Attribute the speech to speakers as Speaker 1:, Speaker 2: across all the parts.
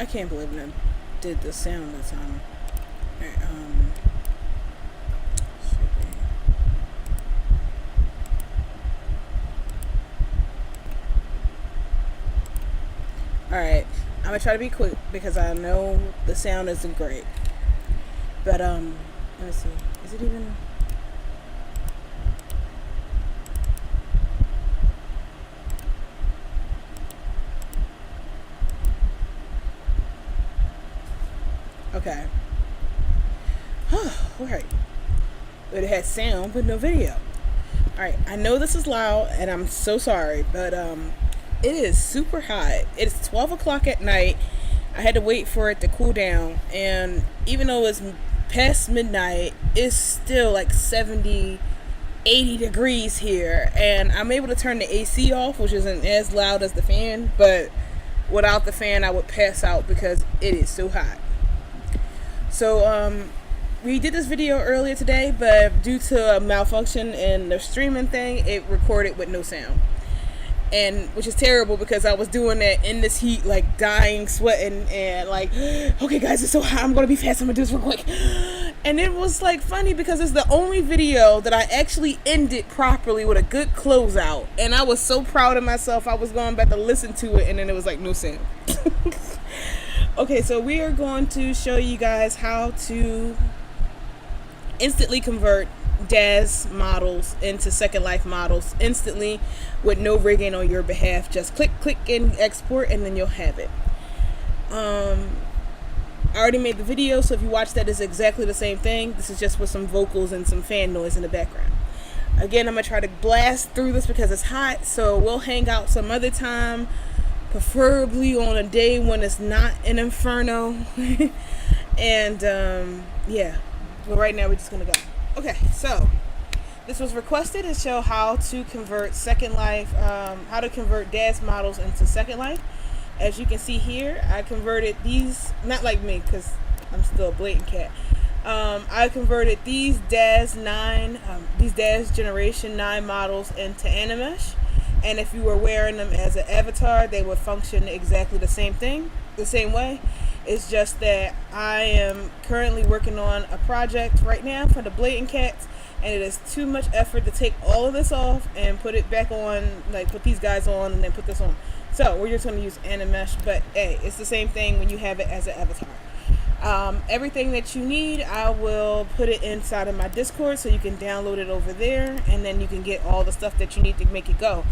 Speaker 1: I can't believe I did the sound this time. Alright, Alright, I'm gonna try to be quick because I know the sound isn't great. But, let me see. Is it even... Okay. Alright. But it had sound, but no video. Alright, I know this is loud, and I'm so sorry, but, it is super hot. It's 12 o'clock at night. I had to wait for it to cool down, and even though it's past midnight, it's still like 70, 80 degrees here, and I'm able to turn the AC off, which isn't as loud as the fan, but without the fan I would pass out because it is so hot. So we did this video earlier today, but due to a malfunction in the streaming thing, it recorded with no sound, and which is terrible because I was doing that in this heat, like dying, sweating, and like, okay guys, it's so hot, I'm gonna be fast, I'm gonna do this real quick. And it was like funny because it's the only video that I actually ended properly with a good closeout, and I was so proud of myself. I was going back to listen to it, and then it was like no sound. Okay, so we are going to show you guys how to instantly convert DAZ models into Second Life models instantly with no rigging on your behalf. Just click and export, and then you'll have it. I already made the video, so if you watch that, it's exactly the same thing. This is just with some vocals and some fan noise in the background. Again, I'm going to try to blast through this because it's hot, so we'll hang out some other time, preferably on a day when it's not an inferno. And yeah, but right now we're just gonna go. Okay, so this was requested to show how to convert Second Life, how to convert DAZ models into Second Life. As you can see here, I converted these, not like me because I'm still a blatant cat. I converted these DAZ Generation 9 models into Animesh. And if you were wearing them as an avatar, they would function exactly the same way. It's just that I am currently working on a project right now for the blatant cats, and it is too much effort to take all of this off and put it back on, like put these guys on and then put this on. So we're just going to use Animesh, but hey, it's the same thing when you have it as an avatar. Everything that you need, I will put it inside of my Discord so you can download it over there, and then you can get all the stuff that you need to make it go.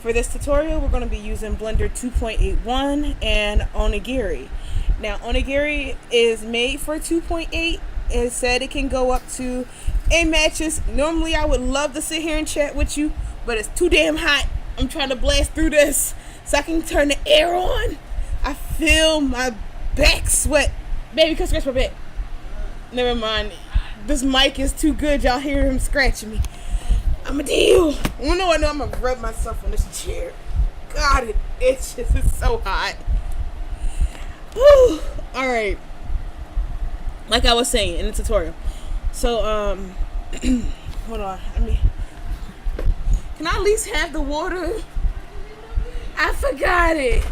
Speaker 1: For this tutorial, we're going to be using Blender 2.81 and Onigiri. Now, Onigiri is made for 2.8. It said it can go up to 8 matches. Normally, I would love to sit here and chat with you, but it's too damn hot. I'm trying to blast through this so I can turn the air on. I feel my back sweat. Baby, come scratch my back. Never mind. This mic is too good. Y'all hear him scratching me. I'm a deal. You know what? I'm gonna rub myself on this chair. God, it itches. It's so hot. Whew. All right. Like I was saying in the tutorial. So, hold on. Can I at least have the water? I forgot it.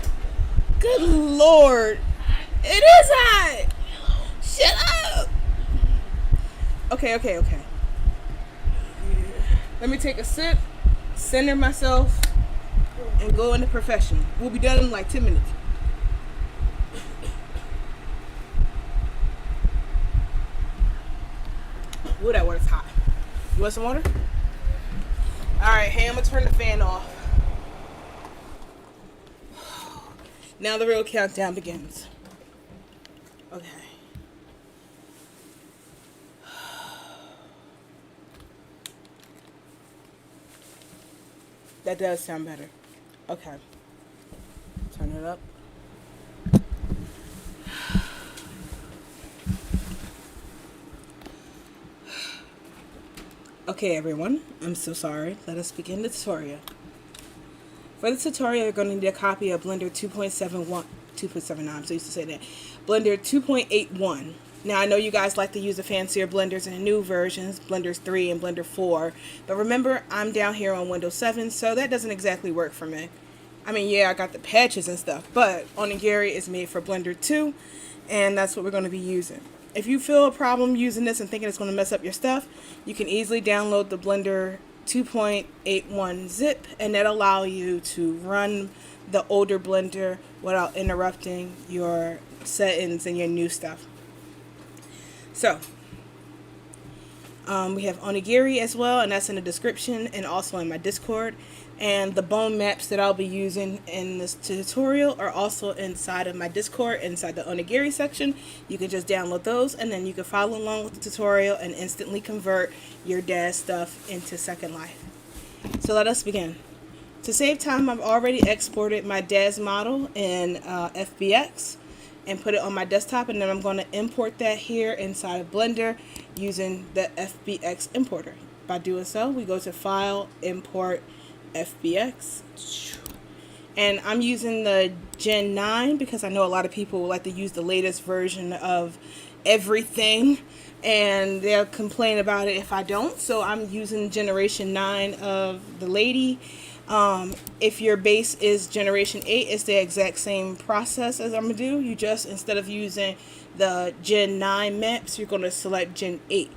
Speaker 1: Good Lord. It is hot. Shut up. Okay. Let me take a sip, center myself, and go into professional. We'll be done in like 10 minutes. Ooh, that water's hot. You want some water? Alright, hey, I'm gonna turn the fan off. Now the real countdown begins. Okay. That does sound better. Okay. Turn it up. Okay, everyone. I'm so sorry. Let us begin the tutorial. For the tutorial, you're going to need a copy of Blender 2.79. I'm so used to say that. Blender 2.81. Now, I know you guys like to use the fancier blenders in the new versions, Blender 3 and Blender 4. But remember, I'm down here on Windows 7, so that doesn't exactly work for me. I mean, yeah, I got the patches and stuff, but Onigiri is made for Blender 2, and that's what we're going to be using. If you feel a problem using this and thinking it's going to mess up your stuff, you can easily download the Blender 2.81 zip, and that'll allow you to run the older Blender without interrupting your settings and your new stuff. So, we have Onigiri as well, and that's in the description and also in my Discord. And the bone maps that I'll be using in this tutorial are also inside of my Discord, inside the Onigiri section. You can just download those, and then you can follow along with the tutorial and instantly convert your DAZ stuff into Second Life. So let us begin. To save time, I've already exported my DAZ model in FBX and put it on my desktop, and then I'm going to import that here inside of Blender using the FBX importer. By doing so, we go to File, Import, FBX, and I'm using the Gen 9 because I know a lot of people like to use the latest version of everything, and they'll complain about it if I don't. So I'm using Generation 9 of the lady. If your base is Generation 8, it's the exact same process as I'm going to do. You just, instead of using the Gen 9 maps, you're going to select Gen 8.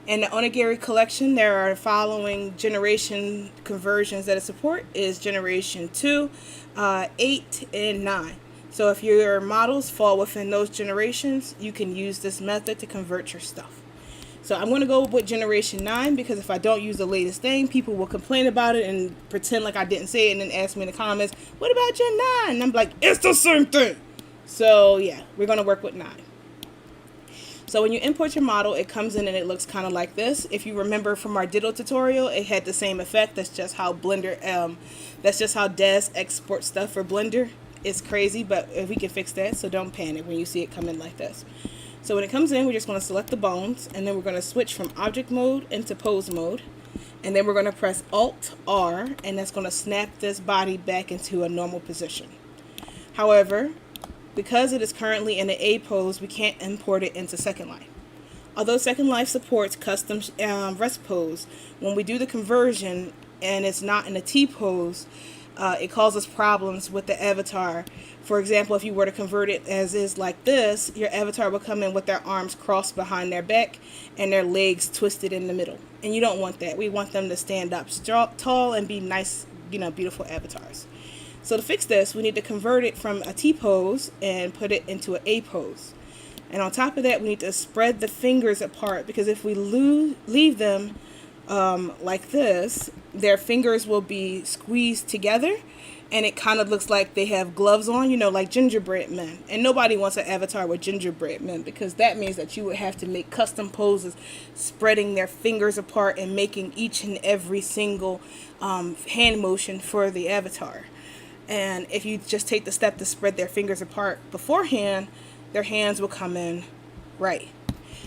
Speaker 1: In the Onigiri collection, there are following generation conversions that it support is Generation 2, 8, and 9. So if your models fall within those generations, you can use this method to convert your stuff. So I'm going to go with Generation 9 because if I don't use the latest thing, people will complain about it and pretend like I didn't say it and then ask me in the comments, what about Gen 9? And I'm like, it's the same thing. So yeah, we're going to work with 9. So when you import your model, it comes in and it looks kind of like this. If you remember from our Ditto tutorial, it had the same effect. That's just how Blender, that's just how DAZ exports stuff for Blender. It's crazy, but we can fix that, so don't panic when you see it come in like this. So when it comes in, we're just going to select the bones, and then we're going to switch from object mode into pose mode. And then we're going to press Alt-R, and that's going to snap this body back into a normal position. However, because it is currently in the A pose, we can't import it into Second Life. Although Second Life supports custom rest pose, when we do the conversion and it's not in the T pose, it causes problems with the avatar. For example, if you were to convert it as is like this, your avatar will come in with their arms crossed behind their back and their legs twisted in the middle. And you don't want that. We want them to stand up tall and be nice, beautiful avatars. So to fix this, we need to convert it from a T pose and put it into an A pose. And on top of that, we need to spread the fingers apart, because if we leave them like this, their fingers will be squeezed together, and it kind of looks like they have gloves on, like gingerbread men. And nobody wants an avatar with gingerbread men, because that means that you would have to make custom poses, spreading their fingers apart and making each and every single hand motion for the avatar. And if you just take the step to spread their fingers apart beforehand, their hands will come in right.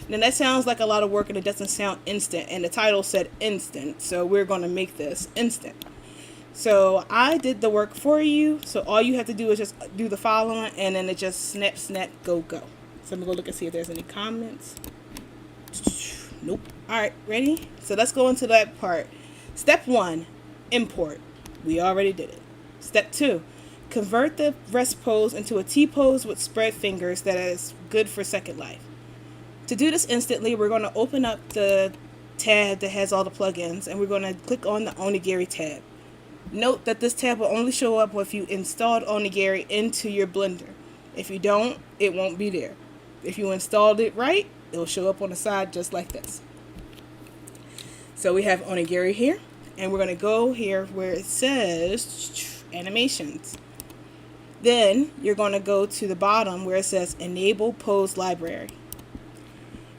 Speaker 1: Now that sounds like a lot of work, and it doesn't sound instant, and the title said instant, so we're going to make this instant. So I did the work for you, so all you have to do is just do the following, and then it just snap, snap, go, go. So I'm going to go look and see if there's any comments. Nope. Alright, ready? So let's go into that part. Step 1, import. We already did it. Step 2, convert the rest pose into a T pose with spread fingers that is good for Second Life. To do this instantly, we're going to open up the tab that has all the plugins, and we're going to click on the Onigiri tab. Note that this tab will only show up if you installed Onigiri into your Blender. If you don't, it won't be there. If you installed it right, it'll show up on the side just like this. So we have Onigiri here, and we're going to go here where it says animations. Then you're going to go to the bottom where it says enable pose library.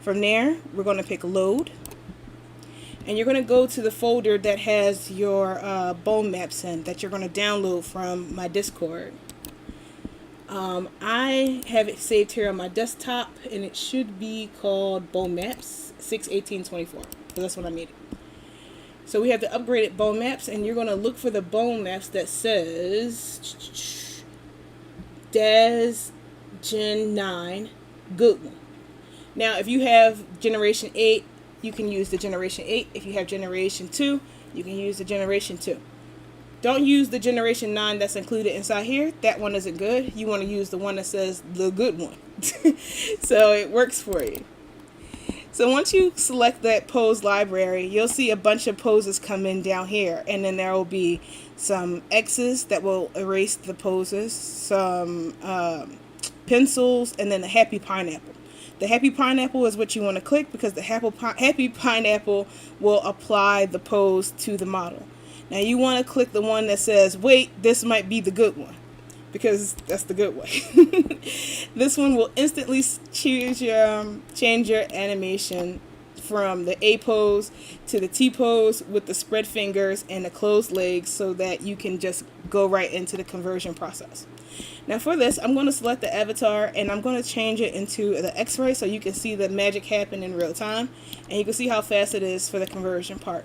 Speaker 1: From there, we're going to pick load, and you're going to go to the folder that has your bone maps in that you're going to download from my Discord. I have it saved here on my desktop, and it should be called bone maps 61824, so that's what I made it. So we have the upgraded bone maps, and you're going to look for the bone maps that says DAZ Gen 9 good one. Now, if you have Generation 8, you can use the Generation 8. If you have Generation 2, you can use the Generation 2. Don't use the generation 9 that's included inside here. That one isn't good. You want to use the one that says the good one. So it works for you. So once you select that pose library, you'll see a bunch of poses come in down here, and then there will be some X's that will erase the poses, some pencils, and then the happy pineapple. The happy pineapple is what you want to click because the happy pineapple will apply the pose to the model. Now you want to click the one that says, wait, this might be the good one, because that's the good way. This one will instantly change your animation from the A pose to the T pose with the spread fingers and the closed legs, so that you can just go right into the conversion process. Now for this, I'm going to select the avatar and I'm going to change it into the X-ray so you can see the magic happen in real time, and you can see how fast it is for the conversion part.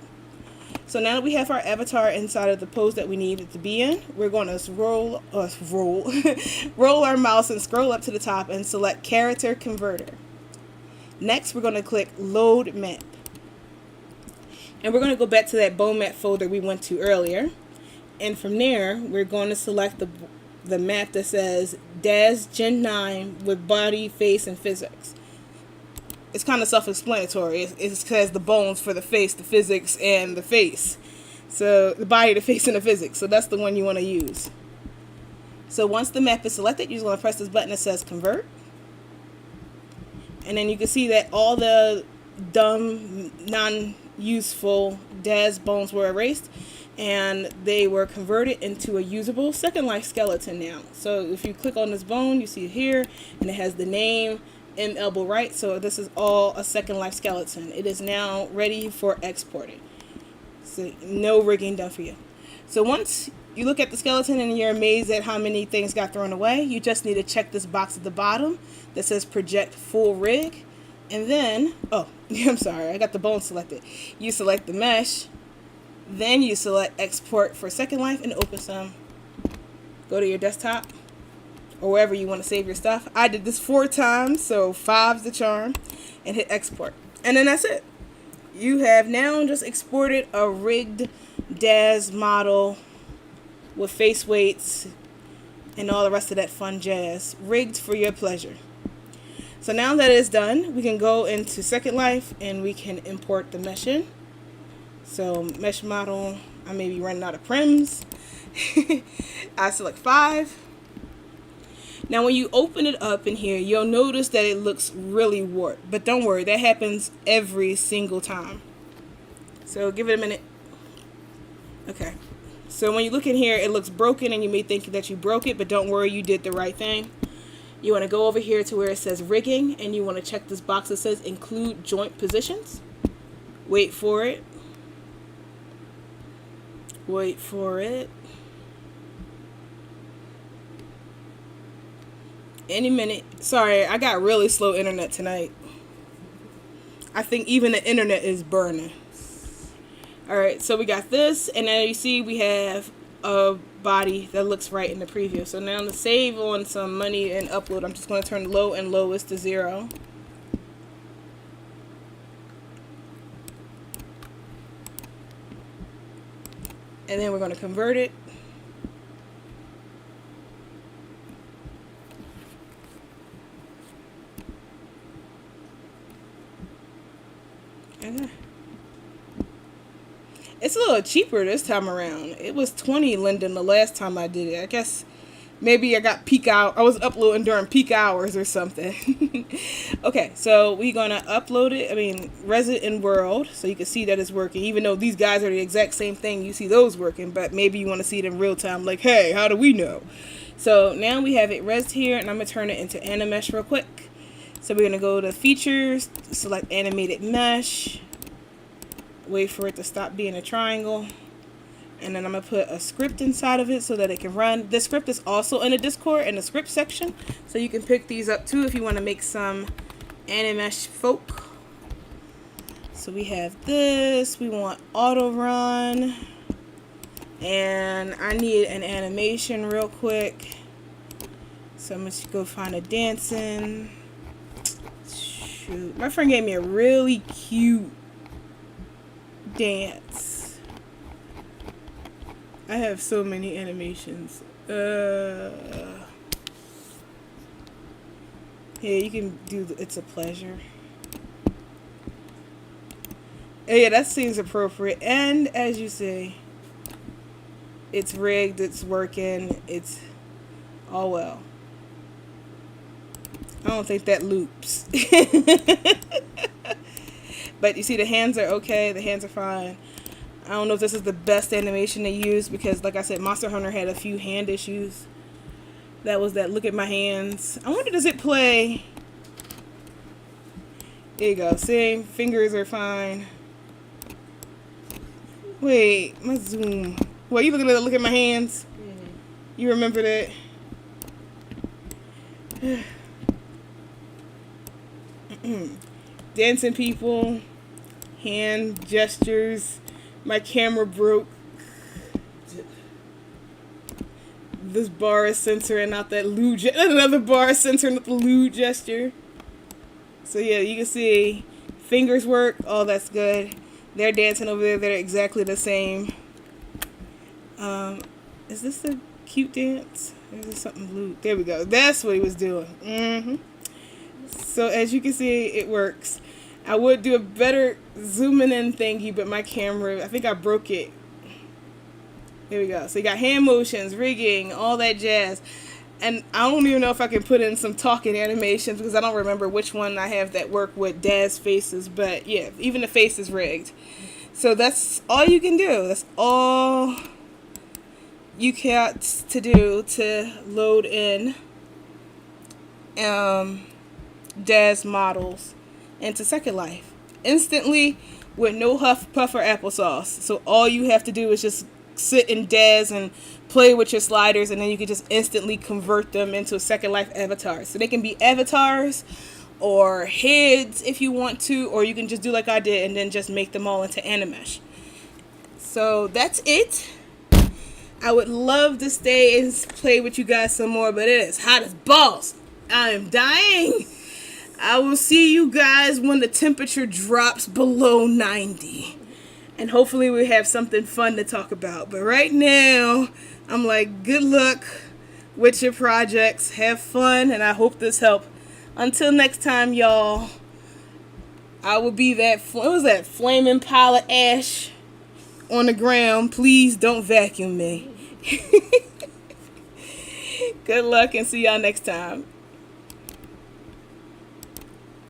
Speaker 1: So now that we have our avatar inside of the pose that we need it to be in, we're going to roll our mouse and scroll up to the top and select Character Converter. Next, we're going to click Load Map. And we're going to go back to that bone map folder we went to earlier. And from there, we're going to select the map that says DAZ Gen 9 with body, face, and physics. It's kind of self-explanatory. It says the bones for the face, the physics, and the face. So the body, the face, and the physics. So that's the one you want to use. So once the map is selected, you're going to press this button that says Convert. And then you can see that all the dumb, non-useful DAZ bones were erased, and they were converted into a usable Second Life skeleton now. So if you click on this bone, you see it here, and it has the name M. Elbow Right. So this is all a Second Life skeleton. It is now ready for exporting. So no rigging done for you. So once you look at the skeleton and you're amazed at how many things got thrown away, you just need to check this box at the bottom that says Project Full Rig. And then, oh, I'm sorry, I got the bone selected. You select the mesh, then you select Export for Second Life and open some. Go to your desktop or wherever you want to save your stuff. I did this 4 times, so 5's the charm, and hit Export. And then that's it. You have now just exported a rigged DAZ model with face weights and all the rest of that fun jazz, rigged for your pleasure. So now that it's done, we can go into Second Life and we can import the mesh in. So mesh model, I may be running out of prims. I select 5. Now when you open it up in here, you'll notice that it looks really warped. But don't worry, that happens every single time. So give it a minute. Okay. So when you look in here, it looks broken and you may think that you broke it, but don't worry, you did the right thing. You want to go over here to where it says rigging, and you want to check this box that says include joint positions. Wait for it. Wait for it. Any minute. Sorry, I got really slow internet tonight. I think even the internet is burning. Alright, so we got this, and then you see we have a body that looks right in the preview. So now to save on some money and upload, I'm just going to turn low and lowest to 0. And then we're going to convert it. Okay. It's a little cheaper this time around. It was 20 Linden the last time I did it. I guess maybe I got peak out. I was uploading during peak hours or something. Okay, so we're gonna upload it. Res it in World so you can see that it's working. Even though these guys are the exact same thing, you see those working, but maybe you want to see it in real time. Like, hey, how do we know? So now we have it resed here, and I'm gonna turn it into Animesh real quick. So we're gonna go to Features, select Animated Mesh. Wait for it to stop being a triangle, and then I'm going to put a script inside of it so that it can run. This script is also in the Discord in the script section, so you can pick these up too if you want to make some Animesh folk. So we have this, we want auto run, and I need an animation real quick, so I'm going to go find a dancing. Shoot, my friend gave me a really cute dance. I have so many animations. Yeah, you can do It's a Pleasure. Yeah, that seems appropriate. And as you say, it's rigged, it's working, it's all well. I don't think that loops. But you see, the hands are okay, the hands are fine. I don't know if this is the best animation to use because, like I said, Monster Hunter had a few hand issues. That was that look at my hands. I wonder, does it play? There you go. See, fingers are fine. Wait, my zoom. What, you looking at look at my hands? Mm-hmm. You remember that? Dancing people, hand gestures. My camera broke. This bar is censoring out that lewd another bar is censoring out the lewd gesture. So yeah, you can see fingers work. Oh, that's good. They're dancing over there. They're exactly the same. Is this a cute dance? Or is this something lewd? There we go. That's what he was doing. So as you can see, it works. I would do a better zooming in thingy, but my camera, I think I broke it. There we go. So you got hand motions, rigging, all that jazz. And I don't even know if I can put in some talking animations because I don't remember which one I have that work with DAZ faces. But yeah, even the face is rigged. So that's all you can do. That's all you got to do to load in DAZ models into Second Life instantly with no huff, puff, or applesauce. So all you have to do is just sit in DAZ and play with your sliders, and then you can just instantly convert them into a Second Life avatars. So they can be avatars or heads if you want to, or you can just do like I did and then just make them all into Animesh. So that's it. I would love to stay and play with you guys some more, but it is hot as balls. I am dying. I will see you guys when the temperature drops below 90. And hopefully we have something fun to talk about. But right now, I'm like, good luck with your projects. Have fun, and I hope this helped. Until next time, y'all, I will be that, what was that, flaming pile of ash on the ground. Please don't vacuum me. Good luck, and see y'all next time.